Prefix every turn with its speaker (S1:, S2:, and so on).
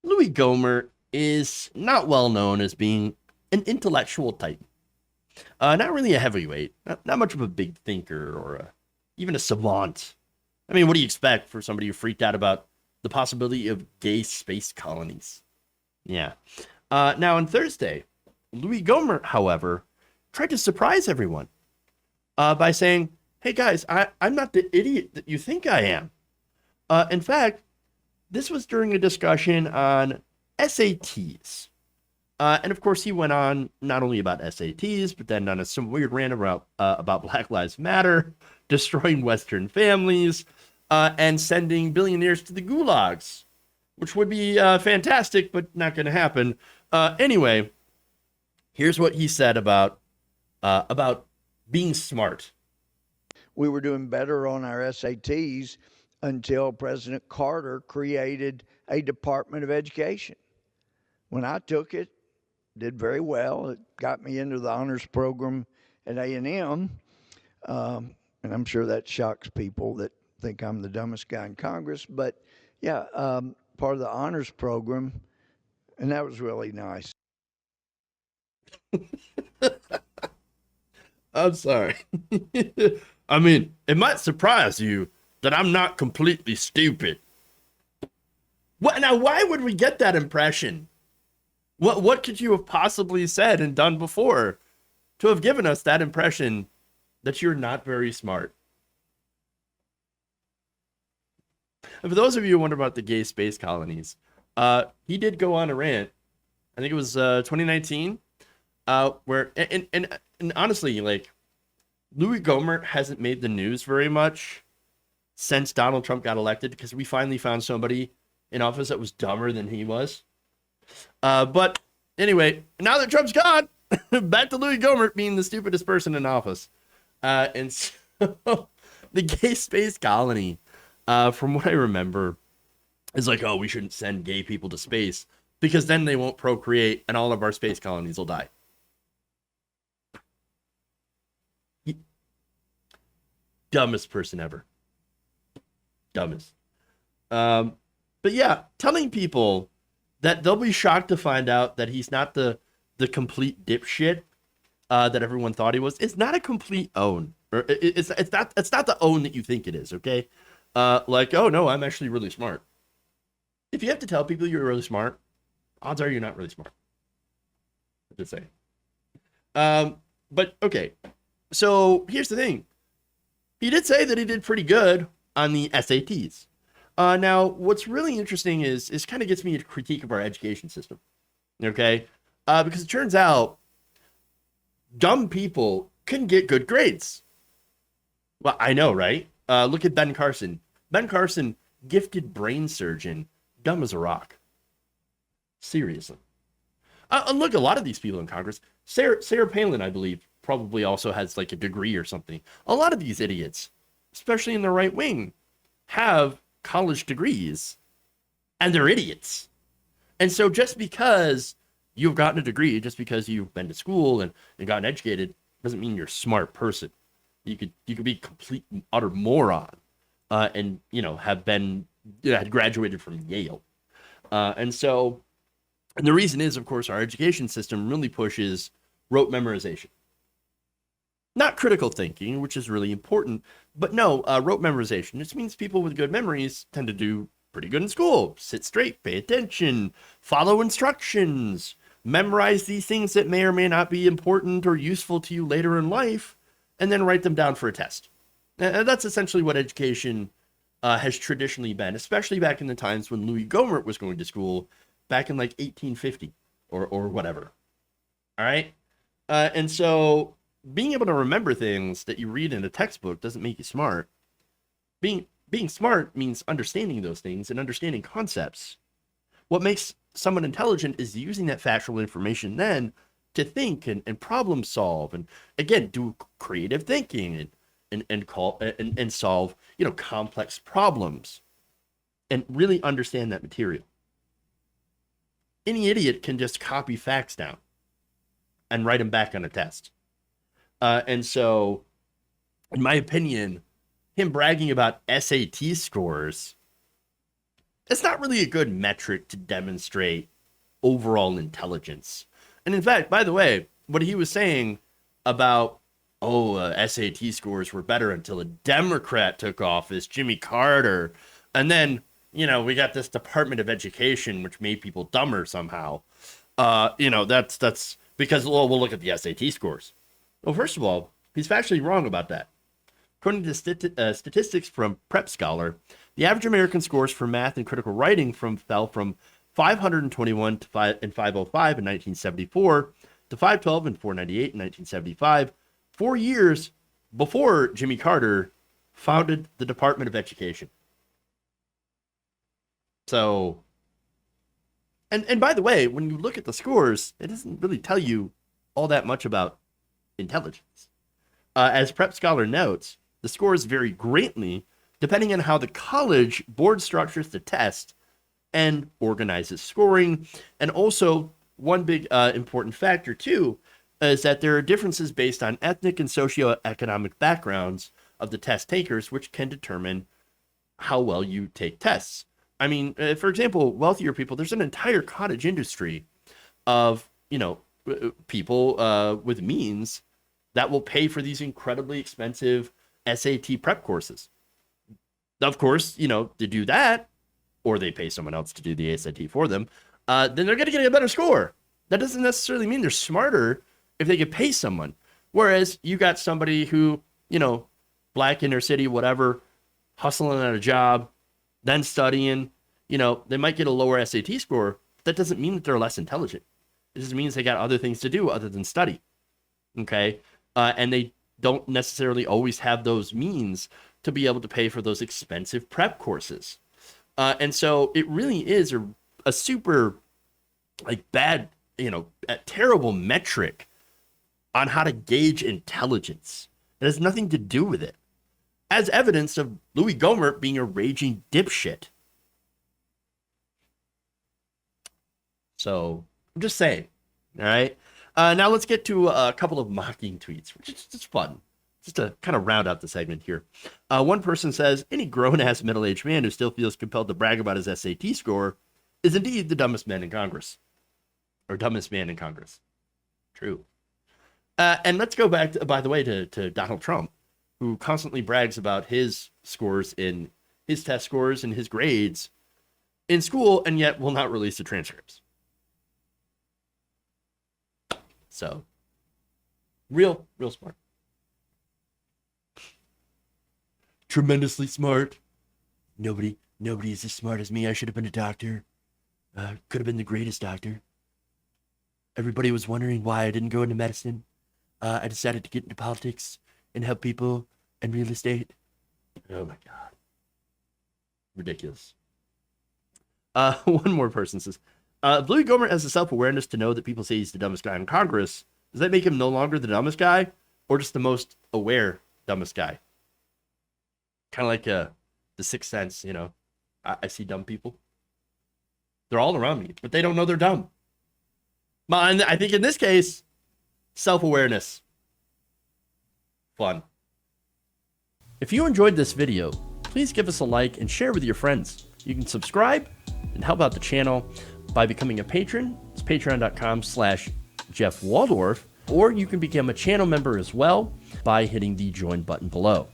S1: Louis Gohmert is not well known as being an intellectual type. Not really a heavyweight, not much of a big thinker or even a savant. I mean, what do you expect for somebody who freaked out about the possibility of gay space colonies? Yeah. Now, on Thursday, Louis Gohmert, however, tried to surprise everyone by saying, hey guys, I'm not the idiot that you think I am. In fact, this was during a discussion on SATs. And of course, he went on not only about SATs, but then on some weird rant about Black Lives Matter, destroying Western families, and sending billionaires to the gulags, which would be fantastic, but not going to happen. Anyway, here's what he said about being smart.
S2: We were doing better on our SATs until President Carter created a Department of Education. When I took it, did very well. It got me into the honors program at A&M, and I'm sure that shocks people that think I'm the dumbest guy in Congress. But yeah, part of the honors program, and that was really nice.
S1: I'm sorry. I mean, it might surprise you that I'm not completely stupid. What now? Why would we get that impression? What could you have possibly said and done before to have given us that impression that you're not very smart? And for those of you who wonder about the gay space colonies, he did go on a rant. I think it was 2019, where and honestly, like Louis Gohmert hasn't made the news very much since Donald Trump got elected because we finally found somebody in office that was dumber than he was. But anyway, now that Trump's gone, back to Louis Gohmert being the stupidest person in office. And so the gay space colony, from what I remember, is like, oh, we shouldn't send gay people to space because then they won't procreate and all of our space colonies will die. Dumbest person ever. Dumbest. But yeah, telling people that they'll be shocked to find out that he's not the complete dipshit that everyone thought he was. It's not a complete own, or it's not the own that you think it is. Okay, like, oh no, I'm actually really smart. If you have to tell people you're really smart, odds are you're not really smart. I'm just saying. But okay, so here's the thing. He did say that he did pretty good on the SATs. Now, what's really interesting is kind of gets me a critique of our education system. Okay, because it turns out dumb people can get good grades. Well, I know, right? Look at Ben Carson. Ben Carson, gifted brain surgeon, dumb as a rock. Seriously. Look, a lot of these people in Congress, Sarah Palin, I believe, probably also has like a degree or something. A lot of these idiots, especially in the right wing, have college degrees and they're idiots. And so just because you've gotten a degree, just because you've been to school and gotten educated, doesn't mean you're a smart person. You could be a complete utter moron, and had graduated from Yale, and the reason is, of course, our education system really pushes rote memorization, not critical thinking, which is really important, but no, rote memorization. This means people with good memories tend to do pretty good in school. Sit straight, pay attention, follow instructions, memorize these things that may or may not be important or useful to you later in life, and then write them down for a test. And that's essentially what education has traditionally been, especially back in the times when Louis Gohmert was going to school back in like 1850 or whatever. All right. And so being able to remember things that you read in a textbook doesn't make you smart. Being smart means understanding those things and understanding concepts. What makes someone intelligent is using that factual information then to think and problem solve and again do creative thinking and solve complex problems and really understand that material. Any idiot can just copy facts down and write them back on a test. And so, in my opinion, him bragging about SAT scores it's not really a good metric to demonstrate overall intelligence. And in fact, by the way, what he was saying about, SAT scores were better until a Democrat took office, Jimmy Carter, and then, we got this Department of Education, which made people dumber somehow. That's because, we'll look at the SAT scores. Well, first of all, he's factually wrong about that. According to statistics from Prep Scholar, the average American scores for math and critical writing fell from 521 to 505 in 1974 to 512 and 498 in 1975, 4 years before Jimmy Carter founded the Department of Education. So, and by the way, when you look at the scores, it doesn't really tell you all that much about intelligence. As Prep Scholar notes, the scores vary greatly depending on how the college board structures the test and organizes scoring. And also, one big important factor, too, is that there are differences based on ethnic and socioeconomic backgrounds of the test takers, which can determine how well you take tests. I mean, for example, wealthier people, there's an entire cottage industry of, people with means that will pay for these incredibly expensive SAT prep courses. Of course, to do that, or they pay someone else to do the SAT for them, then they're going to get a better score. That doesn't necessarily mean they're smarter if they could pay someone. Whereas you got somebody who, black inner city, whatever, hustling at a job, then studying, they might get a lower SAT score. That doesn't mean that they're less intelligent. It just means they got other things to do other than study. Okay? And they don't necessarily always have those means to be able to pay for those expensive prep courses. And so it really is a super bad, a terrible metric on how to gauge intelligence. It has nothing to do with it. As evidence of Louis Gohmert being a raging dipshit. So I'm just saying. All right. Now let's get to a couple of mocking tweets, which is just fun. Just to kind of round out the segment here. One person says, any grown-ass middle-aged man who still feels compelled to brag about his SAT score is indeed the dumbest man in Congress. Or dumbest man in Congress. True. And let's go back, by the way, to Donald Trump, who constantly brags about his scores in his test scores and his grades in school, and yet will not release the transcripts. So, real smart. Tremendously smart. Nobody is as smart as me. I should have been a doctor. Could have been the greatest doctor. Everybody was wondering why I didn't go into medicine. I decided to get into politics and help people and real estate. Oh my God. Ridiculous. One more person says, if Louis Gohmert has the self-awareness to know that people say he's the dumbest guy in Congress, does that make him no longer the dumbest guy or just the most aware dumbest guy? Kind of like the Sixth Sense, I see dumb people. They're all around me, but they don't know they're dumb. But I think in this case, self-awareness. Fun. If you enjoyed this video, please give us a like and share with your friends. You can subscribe and help out the channel by becoming a patron. It's patreon.com/Jeff Waldorf, or you can become a channel member as well by hitting the join button below.